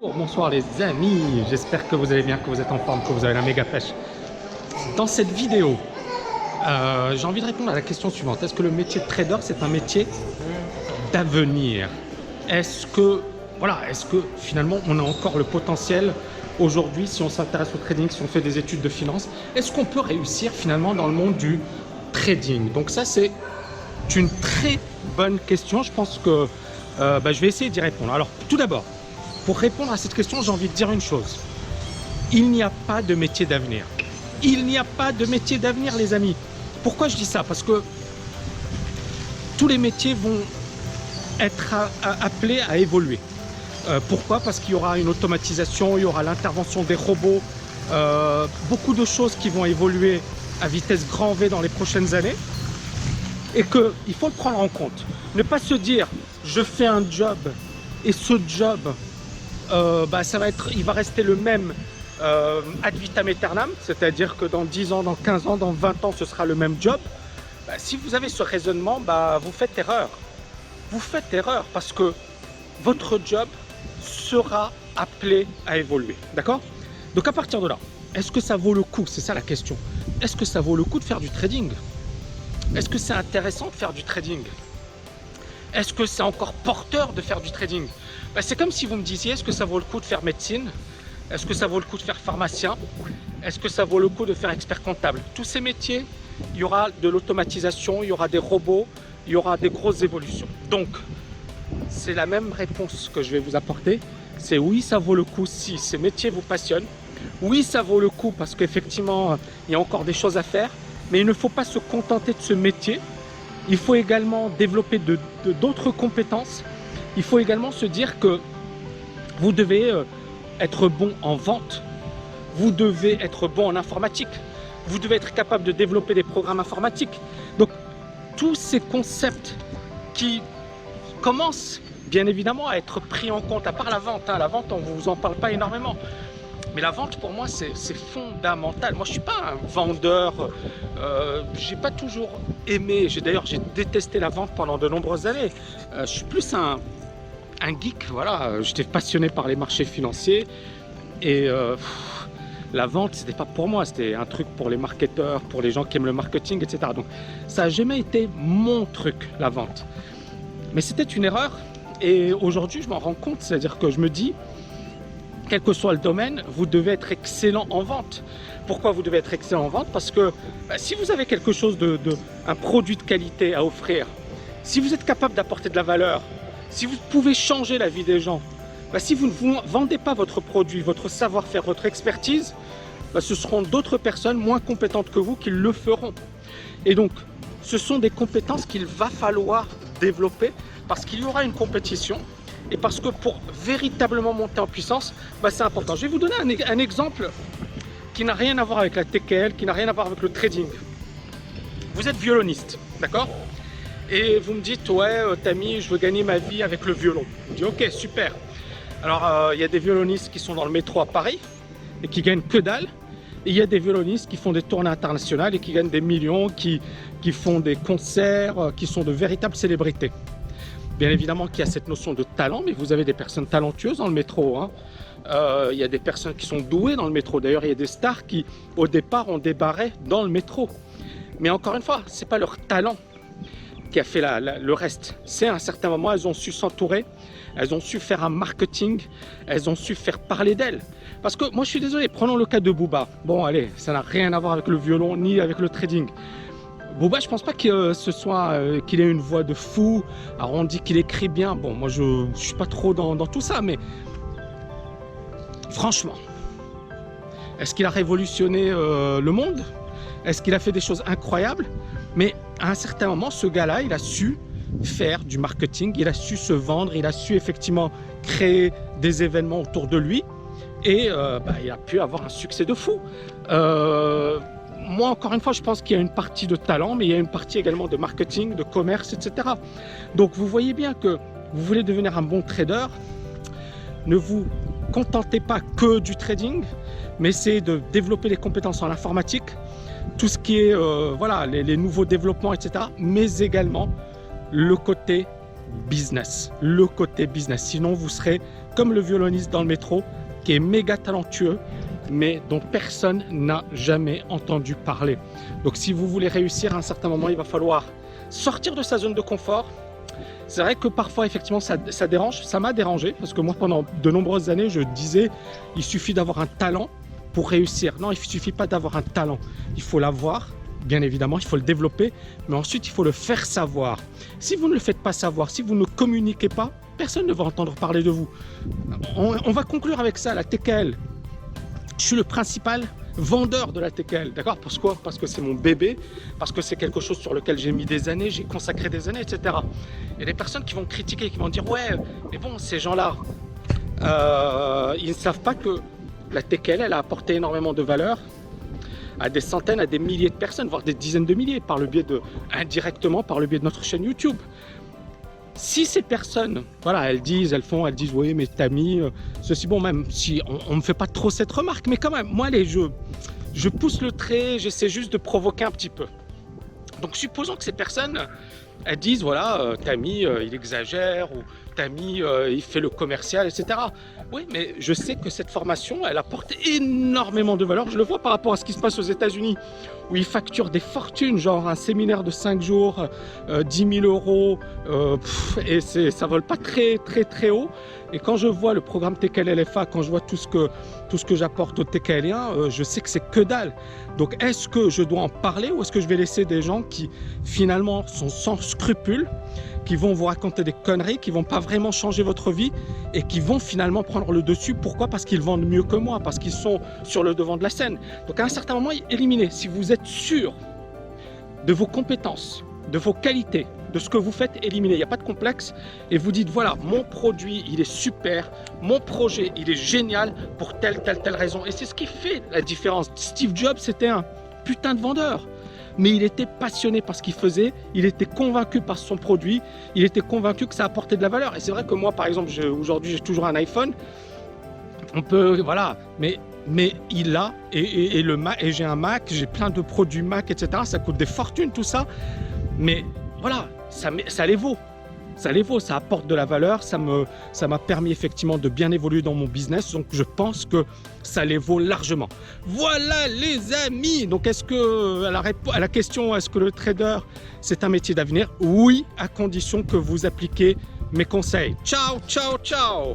Bonsoir les amis, j'espère que vous allez bien, que vous êtes en forme, que vous avez la méga pêche. Dans cette vidéo, j'ai envie de répondre à la question suivante. Est-ce que le métier de trader, c'est un métier d'avenir? Est-ce que finalement on a encore le potentiel aujourd'hui, si on s'intéresse au trading, si on fait des études de finance, est-ce qu'on peut réussir finalement dans le monde du trading? Donc ça, c'est une très bonne question. Je pense que je vais essayer d'y répondre. Alors tout d'abord, pour répondre à cette question, j'ai envie de dire une chose. Il n'y a pas de métier d'avenir. Il n'y a pas de métier d'avenir, les amis. Pourquoi je dis ça? Parce que tous les métiers vont être appelés à évoluer. Pourquoi? Parce qu'il y aura une automatisation, il y aura l'intervention des robots, beaucoup de choses qui vont évoluer à vitesse grand V dans les prochaines années. Et qu'il faut le prendre en compte. Ne pas se dire, je fais un job et ce job, il va rester le même ad vitam aeternam, c'est-à-dire que dans 10 ans, dans 15 ans, dans 20 ans, ce sera le même job. Si vous avez ce raisonnement, vous faites erreur. Vous faites erreur parce que votre job sera appelé à évoluer. D'accord? Donc à partir de là, est-ce que ça vaut le coup? C'est ça la question. Est-ce que ça vaut le coup de faire du trading? Est-ce que c'est intéressant de faire du trading? Est-ce que c'est encore porteur de faire du trading? C'est comme si vous me disiez, est-ce que ça vaut le coup de faire médecine? Est-ce que ça vaut le coup de faire pharmacien? Est-ce que ça vaut le coup de faire expert comptable? Tous ces métiers, il y aura de l'automatisation, il y aura des robots, il y aura des grosses évolutions. Donc, c'est la même réponse que je vais vous apporter. C'est oui, ça vaut le coup si ces métiers vous passionnent. Oui, ça vaut le coup parce qu'effectivement, il y a encore des choses à faire. Mais il ne faut pas se contenter de ce métier. Il faut également développer d'autres compétences. Il faut également se dire que vous devez être bon en vente. Vous devez être bon en informatique. Vous devez être capable de développer des programmes informatiques. Donc, tous ces concepts qui commencent bien évidemment à être pris en compte, à part la vente. La vente, on ne vous en parle pas énormément. Mais la vente, pour moi, c'est fondamental. Moi, je ne suis pas un vendeur. Je n'ai pas toujours aimé. D'ailleurs, j'ai détesté la vente pendant de nombreuses années. Je suis plus un geek. Voilà. J'étais passionné par les marchés financiers. Et la vente, ce n'était pas pour moi. C'était un truc pour les marketeurs, pour les gens qui aiment le marketing, etc. Donc, ça n'a jamais été mon truc, la vente. Mais c'était une erreur. Et aujourd'hui, je m'en rends compte. C'est-à-dire que je me dis, quel que soit le domaine, vous devez être excellent en vente. Pourquoi vous devez être excellent en vente? Parce que si vous avez quelque chose un produit de qualité à offrir, si vous êtes capable d'apporter de la valeur, si vous pouvez changer la vie des gens, si vous ne vendez pas votre produit, votre savoir-faire, votre expertise, ce seront d'autres personnes moins compétentes que vous qui le feront. Et donc, ce sont des compétences qu'il va falloir développer parce qu'il y aura une compétition. Et parce que pour véritablement monter en puissance, c'est important. Je vais vous donner un exemple qui n'a rien à voir avec la TKL, qui n'a rien à voir avec le trading. Vous êtes violoniste, d'accord? Et vous me dites, ouais, Tammy, je veux gagner ma vie avec le violon. Je vous dis, ok, super. Alors, il y a des violonistes qui sont dans le métro à Paris et qui gagnent que dalle. Et il y a des violonistes qui font des tournées internationales et qui gagnent des millions, qui font des concerts, qui sont de véritables célébrités. Bien évidemment qu'il y a cette notion de talent, mais vous avez des personnes talentueuses dans le métro. Il y a des personnes qui sont douées dans le métro. D'ailleurs, il y a des stars qui, au départ, ont débarré dans le métro. Mais encore une fois, ce n'est pas leur talent qui a fait le reste. C'est à un certain moment, elles ont su s'entourer, elles ont su faire un marketing, elles ont su faire parler d'elles. Parce que moi, je suis désolé, prenons le cas de Booba. Bon, allez, ça n'a rien à voir avec le violon ni avec le trading. Booba, je pense pas que qu'il ait une voix de fou. Alors on dit qu'il écrit bien. Bon, moi je suis pas trop dans tout ça, mais franchement, est-ce qu'il a révolutionné le monde? Est-ce qu'il a fait des choses incroyables? Mais à un certain moment, ce gars-là, il a su faire du marketing, il a su se vendre, il a su effectivement créer des événements autour de lui et il a pu avoir un succès de fou. Moi, encore une fois, je pense qu'il y a une partie de talent, mais il y a une partie également de marketing, de commerce, etc. Donc, vous voyez bien que vous voulez devenir un bon trader, ne vous contentez pas que du trading, mais essayez de développer les compétences en informatique, tout ce qui est les nouveaux développements, etc. Mais également le côté business, le côté business. Sinon, vous serez comme le violoniste dans le métro qui est méga talentueux, mais dont personne n'a jamais entendu parler. Donc, si vous voulez réussir à un certain moment, il va falloir sortir de sa zone de confort. C'est vrai que parfois, effectivement, ça dérange. Ça m'a dérangé parce que moi, pendant de nombreuses années, je disais il suffit d'avoir un talent pour réussir. Non, il ne suffit pas d'avoir un talent. Il faut l'avoir, bien évidemment, il faut le développer, mais ensuite, il faut le faire savoir. Si vous ne le faites pas savoir, si vous ne communiquez pas, personne ne va entendre parler de vous. On va conclure avec ça, la TKL. Je suis le principal vendeur de la TKL, d'accord? Pourquoi? Parce que c'est mon bébé, parce que c'est quelque chose sur lequel j'ai mis des années, j'ai consacré des années, etc. Il y a des personnes qui vont critiquer, qui vont dire ouais, mais bon, ces gens-là, ils ne savent pas que la TKL, elle a apporté énormément de valeur à des centaines, à des milliers de personnes, voire des dizaines de milliers, par le biais de, indirectement, par le biais de notre chaîne YouTube. Si ces personnes, voilà, elles disent oui, mais t'as mis ceci, bon, même si on ne me fait pas trop cette remarque, mais quand même, moi, je pousse le trait, j'essaie juste de provoquer un petit peu. Donc, supposons que ces personnes, elles disent, voilà, Tammy, il exagère, ou Tammy, il fait le commercial, etc. Oui, mais je sais que cette formation, elle apporte énormément de valeur. Je le vois par rapport à ce qui se passe aux États-Unis, où ils facturent des fortunes, genre un séminaire de 5 jours, 10 000 euros, et ça vole pas très haut. Et quand je vois le programme TKL LFA, quand je vois tout ce que j'apporte aux TKLiens, je sais que c'est que dalle. Donc, est-ce que je dois en parler ou est-ce que je vais laisser des gens qui, finalement, sont sans scrupules, qui vont vous raconter des conneries, qui vont pas vraiment changer votre vie et qui vont finalement prendre le dessus? Pourquoi? Parce qu'ils vendent mieux que moi, parce qu'ils sont sur le devant de la scène. Donc, à un certain moment, éliminez. Si vous êtes sûr de vos compétences, de vos qualités, de ce que vous faites, éliminez. Il n'y a pas de complexe et vous dites voilà, mon produit, il est super, mon projet, il est génial pour telle raison. Et c'est ce qui fait la différence. Steve Jobs, c'était un putain de vendeur. Mais il était passionné par ce qu'il faisait, il était convaincu par son produit, il était convaincu que ça apportait de la valeur. Et c'est vrai que moi, par exemple, aujourd'hui, j'ai toujours un iPhone. On peut, voilà, mais il a, et j'ai un Mac, j'ai plein de produits Mac, etc. Ça coûte des fortunes, tout ça. Mais voilà, ça les vaut. Ça les vaut, ça apporte de la valeur, ça m'a permis effectivement de bien évoluer dans mon business, donc je pense que ça les vaut largement. Voilà les amis, donc est-ce que, à la question, est-ce que le trader c'est un métier d'avenir? Oui, à condition que vous appliquez mes conseils. Ciao, ciao, ciao!